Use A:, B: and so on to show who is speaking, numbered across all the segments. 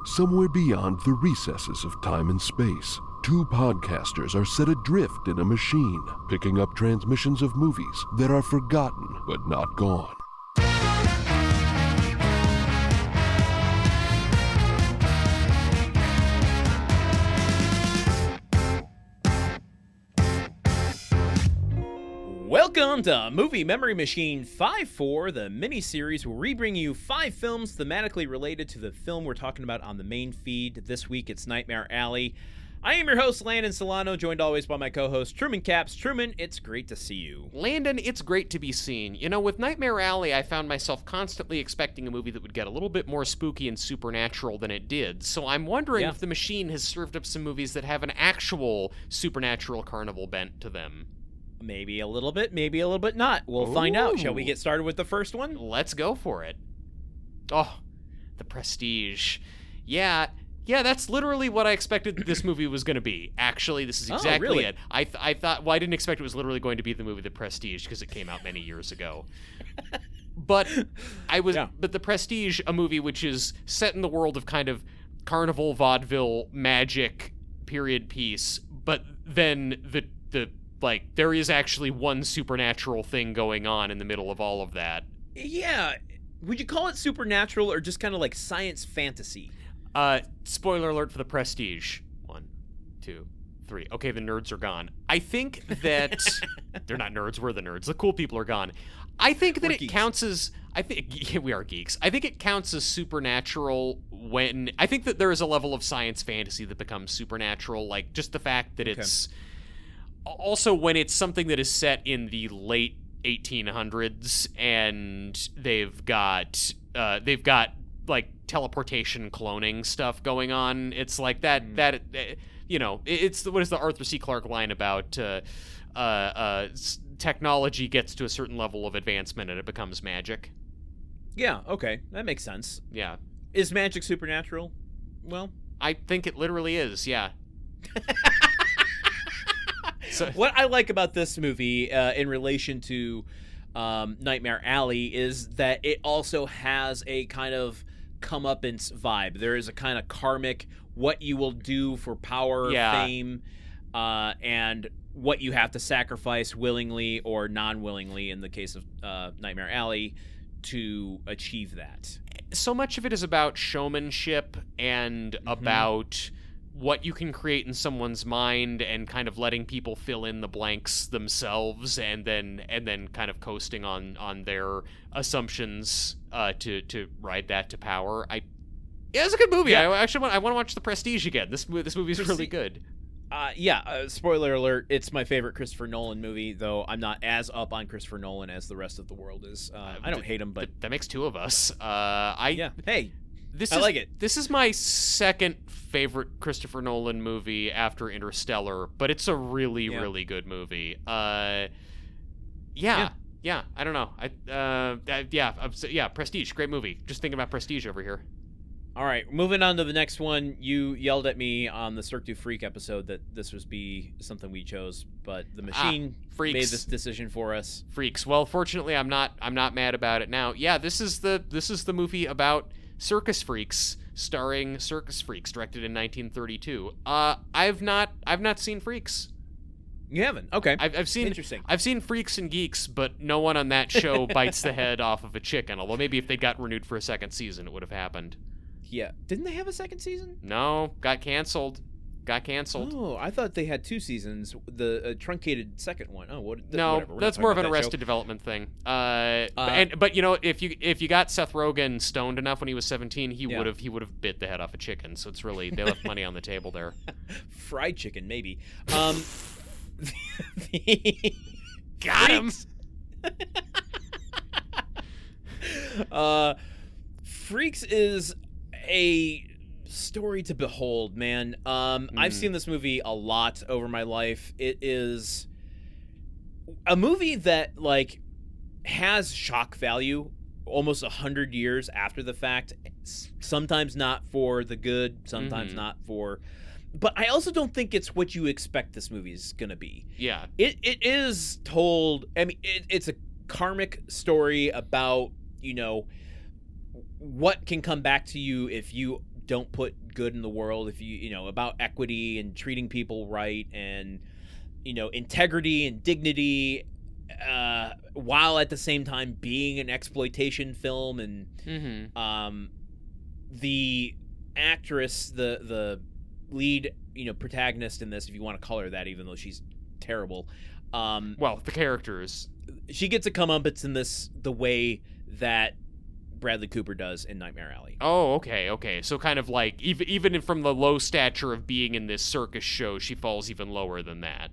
A: Somewhere beyond the recesses of time and space, two podcasters are set adrift in a machine, picking up transmissions of movies that are forgotten but not gone.
B: Welcome to Movie Memory Machine 5-4, the mini-series where we bring you 5 films thematically related to the film we're talking about on the main feed. This week it's Nightmare Alley. I am your host, Landon Solano, joined always by my co-host, Truman Caps. Truman, it's great to see you.
C: Landon, it's great to be seen. You know, with Nightmare Alley, I found myself constantly expecting a movie that would get a little bit more spooky and supernatural than it did. So I'm wondering if the machine has served up some movies that have an actual supernatural carnival bent to them.
B: Maybe a little bit, maybe a little bit not. We'll find out. Shall we get started with the first one?
C: Let's go for it. Oh, The Prestige. Yeah, that's literally what I expected this movie was going to be. Actually, this is exactly it. I thought, well, I didn't expect it was literally going to be the movie The Prestige because it came out many years ago. But but The Prestige, a movie which is set in the world of kind of carnival, vaudeville, magic, period piece, but then there is actually one supernatural thing going on in the middle of all of that.
B: Yeah. Would you call it supernatural or just kind of like science fantasy?
C: Spoiler alert for The Prestige. 1, 2, 3. Okay, the nerds are gone. I think that... They're not nerds, we're the nerds. The cool people are gone. I think that it counts as... we are geeks. I think it counts as supernatural when... I think that there is a level of science fantasy that becomes supernatural, like just the fact that it's... Also, when it's something that is set in the late 1800s and they've got like teleportation cloning stuff going on, it's like that you know, it's what is the Arthur C. Clarke line about technology gets to a certain level of advancement and it becomes magic. Yeah,
B: okay, that makes sense.
C: Yeah.
B: Is magic supernatural? Well,
C: I think it literally is, yeah.
B: So, what I like about this movie in relation to Nightmare Alley is that it also has a kind of comeuppance vibe. There is a kind of karmic what you will do for power, fame, and what you have to sacrifice willingly or non-willingly in the case of Nightmare Alley to achieve that.
C: So much of it is about showmanship and about... what you can create in someone's mind and kind of letting people fill in the blanks themselves and then kind of coasting on their assumptions to ride that to power. It's a good movie. I want to watch The Prestige again. This movie is really good.
B: Spoiler alert, it's my favorite Christopher Nolan movie, though I'm not as up on Christopher Nolan as the rest of the world is. I don't hate him, but...
C: That makes two of us.
B: Hey,
C: I
B: like it.
C: This is my second favorite Christopher Nolan movie after Interstellar, but it's a really, really good movie. I don't know. Prestige, great movie. Just thinking about Prestige over here.
B: All right, moving on to the next one. You yelled at me on the Cirque du Freak episode that this was be something we chose, but the machine made this decision for us.
C: Freaks. Well, fortunately, I'm not mad about it now. Yeah, this is the movie about circus freaks, starring circus freaks, directed in 1932. I've not seen Freaks.
B: You haven't? Okay.
C: I've seen
B: Interesting.
C: I've seen Freaks and Geeks, but no one on that show bites the head off of a chicken. Although maybe if they got renewed for a second season, it would have happened.
B: Yeah. Didn't they have a second season?
C: No, got canceled.
B: Oh, I thought they had 2 seasons. The truncated second one. Oh,
C: whatever. That's more of an Arrested Development thing. But you know, if you got Seth Rogen stoned enough when he was 17, he would have bit the head off a chicken. So it's really, they left money on the table there.
B: Fried chicken, maybe.
C: Got him.
B: Freaks is a story to behold, man. I've seen this movie a lot over my life. It is a movie that like has shock value almost 100 years after the fact. Sometimes not for the good, sometimes not for... But I also don't think it's what you expect this movie is going to be.
C: Yeah.
B: It is told... I mean, it's a karmic story about, you know, what can come back to you if you don't put good in the world, if about equity and treating people right, and integrity and dignity, while at the same time being an exploitation film. And the actress, the lead protagonist in this, if you want to call her that, even though she's terrible,
C: well, the characters,
B: she gets a comeuppance in this the way that Bradley Cooper does in Nightmare Alley.
C: Oh, okay. So kind of like, even from the low stature of being in this circus show, she falls even lower than that.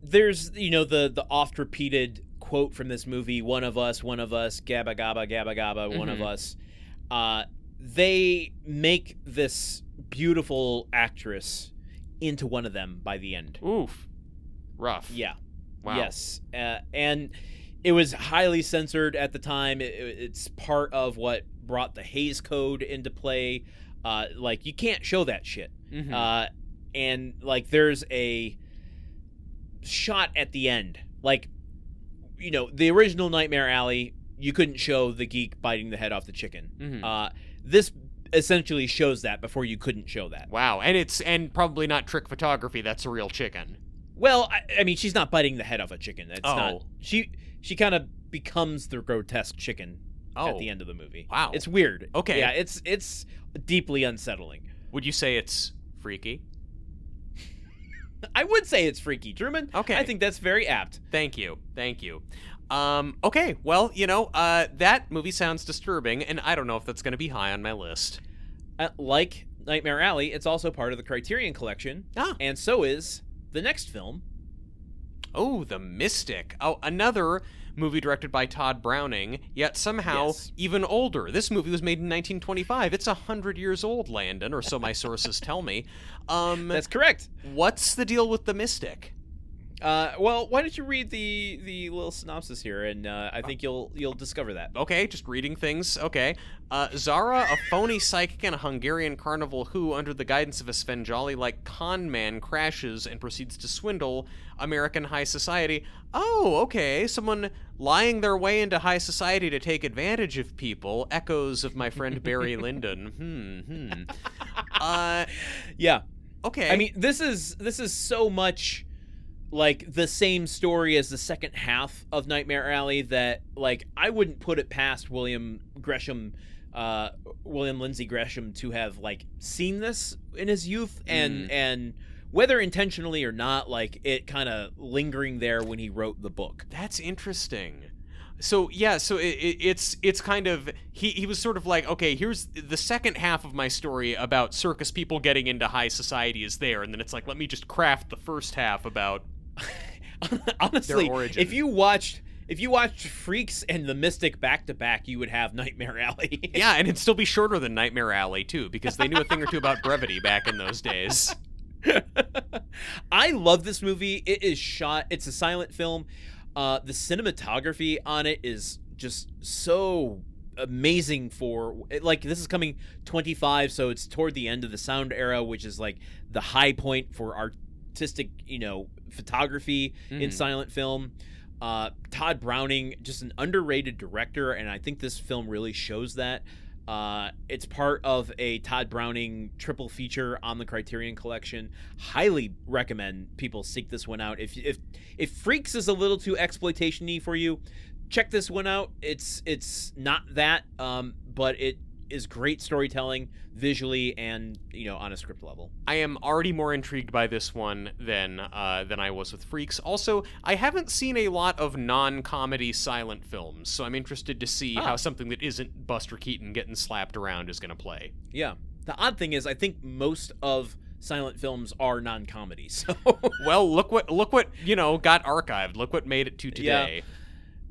B: There's, the oft-repeated quote from this movie, one of us, gabba gabba, gabba gabba, one of us. They make this beautiful actress into one of them by the end.
C: Oof. Rough.
B: Yeah.
C: Wow.
B: Yes. And it was highly censored at the time. It's part of what brought the Hays Code into play. Like, you can't show that shit. And, like, there's a shot at the end. Like, the original Nightmare Alley, you couldn't show the geek biting the head off the chicken. This essentially shows that before you couldn't show that.
C: Wow. And probably not trick photography. That's a real chicken.
B: Well, I mean, she's not biting the head off a chicken. It's not. She kind of becomes the grotesque chicken at the end of the movie.
C: Wow.
B: It's weird.
C: Okay.
B: Yeah, it's deeply unsettling.
C: Would you say it's freaky?
B: I would say it's freaky, Truman.
C: Okay.
B: I think that's very apt.
C: Thank you. Okay, well, that movie sounds disturbing, and I don't know if that's going to be high on my list.
B: Like Nightmare Alley, it's also part of the Criterion Collection, and so is the next film.
C: Oh, The Mystic. Oh, another movie directed by Todd Browning, yet somehow even older. This movie was made in 1925. It's 100 years old, Landon, or so my sources tell me.
B: That's correct.
C: What's the deal with The Mystic?
B: Well, why don't you read the little synopsis here, and I think you'll discover that.
C: Okay, just reading things. Okay. Zara, a phony psychic in a Hungarian carnival who, under the guidance of a Svengali-like con man, crashes and proceeds to swindle American high society. Oh, okay. Someone lying their way into high society to take advantage of people. Echoes of my friend Barry Lyndon.
B: Yeah.
C: Okay.
B: I mean, this is so much like the same story as the second half of Nightmare Alley that, like, I wouldn't put it past William Lindsay Gresham to have, like, seen this in his youth and whether intentionally or not, like, it kind of lingering there when he wrote the book.
C: That's interesting. So yeah, so it's kind of he was sort of like, okay, here's the second half of my story about circus people getting into high society is there, and then it's like, let me just craft the first half about
B: honestly,
C: their origin.
B: If you watched Freaks and The Mystic back to back, you would have Nightmare Alley.
C: Yeah, and it'd still be shorter than Nightmare Alley too, because they knew a thing or two about brevity back in those days.
B: I love this movie. It's a silent film. The cinematography on it is just so amazing like, this is coming 25, so it's toward the end of the sound era, which is like the high point for artistic, photography in silent film. Todd Browning, just an underrated director, and I think this film really shows that. It's part of a Todd Browning triple feature on the Criterion Collection. Highly recommend people seek this one out. If Freaks is a little too exploitation-y for you, check this one out. It's not that, but it is great storytelling visually and on a script level.
C: I am already more intrigued by this one than I was with Freaks. Also, I haven't seen a lot of non-comedy silent films, so I'm interested to see how something that isn't Buster Keaton getting slapped around is going to play.
B: Yeah. The odd thing is, I think most of silent films are non-comedies. So
C: well, look what got archived. Look what made it to today.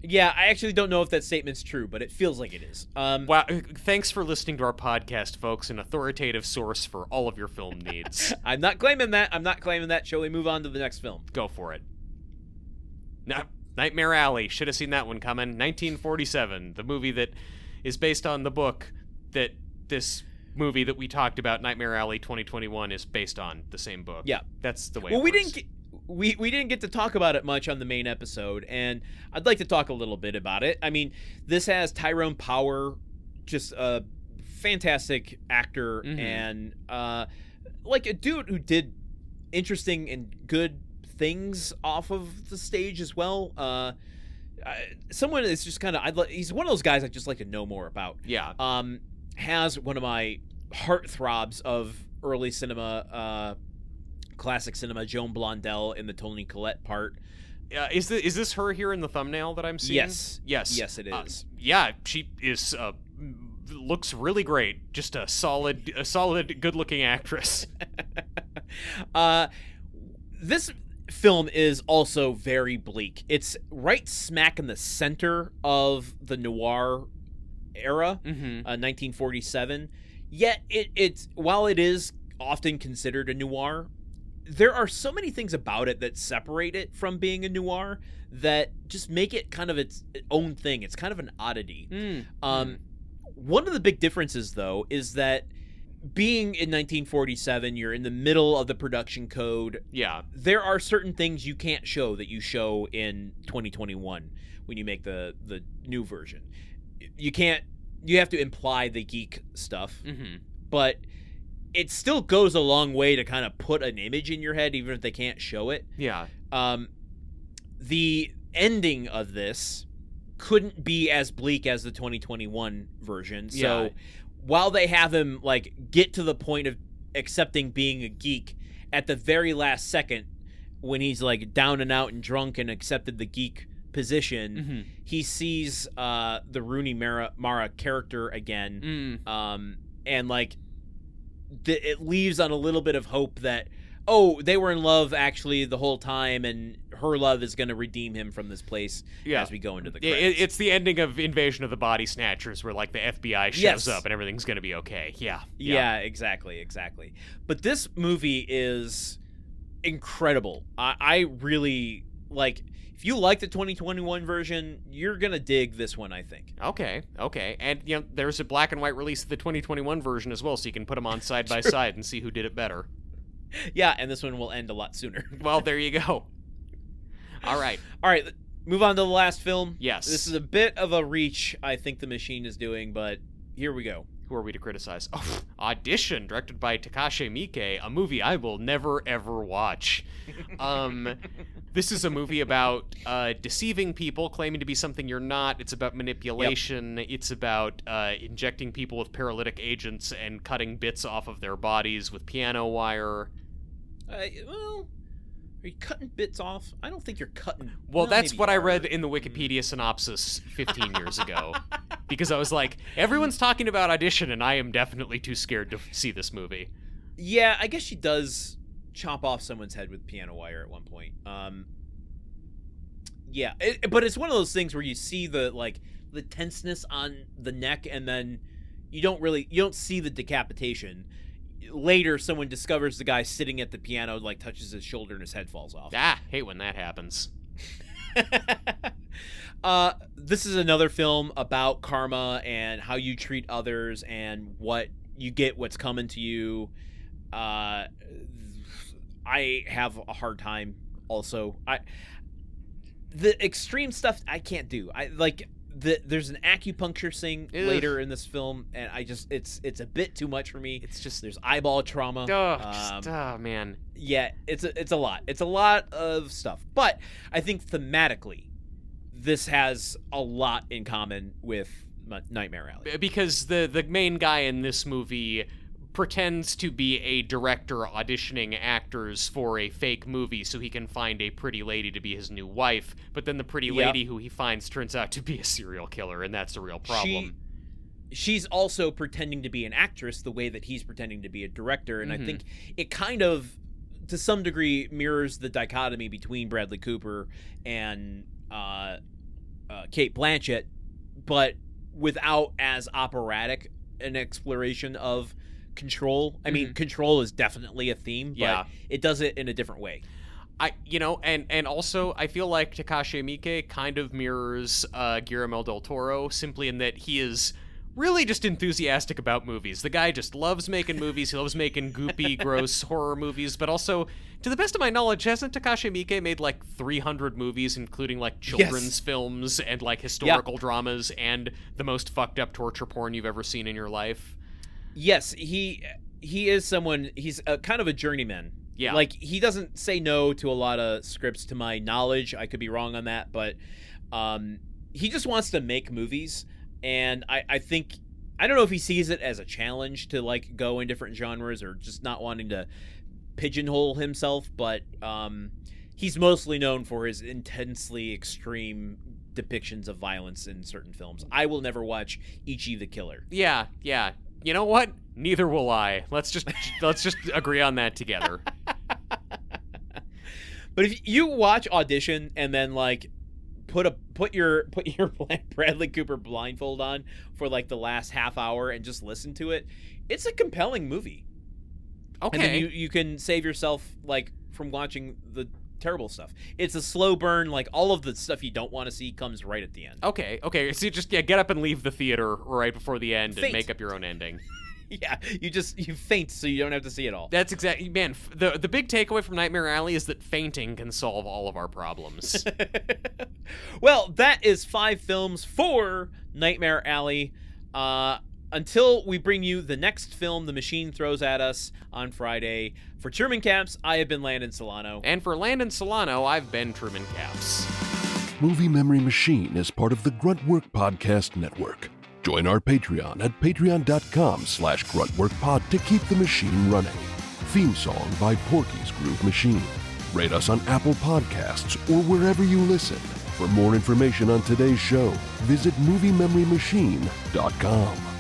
B: Yeah, I actually don't know if that statement's true, but it feels like it is.
C: Wow, thanks for listening to our podcast, folks, an authoritative source for all of your film needs.
B: I'm not claiming that. Shall we move on to the next film?
C: Go for it. Nightmare Alley. Should have seen that one coming. 1947, the movie that is based on the book that this movie that we talked about, Nightmare Alley 2021, is based on the same book.
B: Yeah.
C: That's the way
B: it works.
C: We
B: didn't get to talk about it much on the main episode, and I'd like to talk a little bit about it. I mean, this has Tyrone Power, just a fantastic actor and like a dude who did interesting and good things off of the stage as well. Someone is just kind of he's one of those guys I just like to know more about.
C: Yeah.
B: Has one of my heartthrobs of early cinema, classic cinema, Joan Blondell in the Toni Collette part.
C: Is this her here in the thumbnail that I'm seeing?
B: Yes, it is.
C: Yeah, she is. Looks really great. Just a solid, good-looking actress.
B: This film is also very bleak. It's right smack in the center of the noir era, 1947. Yet it's while it is often considered a noir, there are so many things about it that separate it from being a noir that just make it kind of its own thing. It's kind of an oddity. One of the big differences, though, is that being in 1947, you're in the middle of the production code.
C: Yeah.
B: There are certain things you can't show that you show in 2021 when you make the new version. You have to imply the geek stuff, but it still goes a long way to kind of put an image in your head, even if they can't show it.
C: Yeah.
B: The ending of this couldn't be as bleak as the 2021 version. So while they have him like get to the point of accepting being a geek at the very last second, when he's like down and out and drunk and accepted the geek position, he sees the Rooney Mara character again, and like it leaves on a little bit of hope that they were in love actually the whole time, and her love is going to redeem him from this place as we go into the credits.
C: It's the ending of Invasion of the Body Snatchers, where like the FBI shows up and everything's going to be okay. Yeah,
B: exactly. But this movie is incredible. I really like. If you like the 2021 version, you're going to dig this one, I think.
C: Okay. And, there's a black and white release of the 2021 version as well, so you can put them on side by side and see who did it better.
B: Yeah, and this one will end a lot sooner.
C: Well, there you go. All right,
B: move on to the last film.
C: Yes.
B: This is a bit of a reach, I think the machine is doing, but here we go.
C: Who are we to criticize? Audition, directed by Takashi Miike, a movie I will never, ever watch. This is a movie about deceiving people, claiming to be something you're not. It's about manipulation. Yep. It's about injecting people with paralytic agents and cutting bits off of their bodies with piano wire.
B: Well, are you cutting bits off? I don't think you're cutting.
C: Well, that's what I read in the Wikipedia synopsis 15 years ago. Because I was like, everyone's talking about Audition, and I am definitely too scared to see this movie.
B: Yeah, I guess she does chop off someone's head with piano wire at one point. Yeah, but it's one of those things where you see the tenseness on the neck, and then you don't see the decapitation. Later, someone discovers the guy sitting at the piano, like touches his shoulder, and his head falls off.
C: Hate when that happens.
B: This is another film about karma and how you treat others and what you get, what's coming to you. I have a hard time also. The extreme stuff I can't do. There's an acupuncture scene later in this film, and it's a bit too much for me.
C: It's just
B: there's eyeball trauma.
C: Man.
B: Yeah, it's a lot. It's a lot of stuff. But I think thematically, this has a lot in common with Nightmare Alley.
C: Because the main guy in this movie pretends to be a director auditioning actors for a fake movie so he can find a pretty lady to be his new wife, but then the pretty lady who he finds turns out to be a serial killer, and that's a real problem.
B: She's also pretending to be an actress the way that he's pretending to be a director, and I think it kind of, to some degree, mirrors the dichotomy between Bradley Cooper and Cate Blanchett, but without as operatic an exploration of control. I mean, control is definitely a theme, but it does it in a different way.
C: And also I feel like Takashi Miike kind of mirrors Guillermo del Toro, simply in that he is really just enthusiastic about movies. The guy just loves making movies. He loves making goopy, gross horror movies, but also, to the best of my knowledge, hasn't Takashi Miike made like 300 movies, including like children's films and like historical dramas and the most fucked up torture porn you've ever seen in your life?
B: Yes, he is someone. He's kind of a journeyman.
C: Yeah.
B: Like, he doesn't say no to a lot of scripts, to my knowledge. I could be wrong on that, but he just wants to make movies, and I think, I don't know if he sees it as a challenge to like go in different genres or just not wanting to pigeonhole himself, but he's mostly known for his intensely extreme depictions of violence in certain films. I will never watch Ichi the Killer.
C: Yeah. You know what? Neither will I. Let's just agree on that together.
B: But if you watch Audition and then like put your Bradley Cooper blindfold on for like the last half hour and just listen to it, it's a compelling movie.
C: Okay.
B: And then you can save yourself like from watching the terrible stuff. It's a slow burn. Like, all of the stuff you don't want to see comes right at the end.
C: Okay. So you just get up and leave the theater right before the end and make up your own ending.
B: Yeah, you faint so you don't have to see it all.
C: That's exactly, man. The big takeaway from Nightmare Alley is that fainting can solve all of our problems.
B: Well, that is 5 films for Nightmare Alley. Until we bring you the next film the machine throws at us on Friday. For Truman Caps, I have been Landon Solano.
C: And for Landon Solano, I've been Truman Caps.
A: Movie Memory Machine is part of the Gruntwork Podcast Network. Join our Patreon at patreon.com/gruntworkpod to keep the machine running. Theme song by Porky's Groove Machine. Rate us on Apple Podcasts or wherever you listen. For more information on today's show, visit moviememorymachine.com.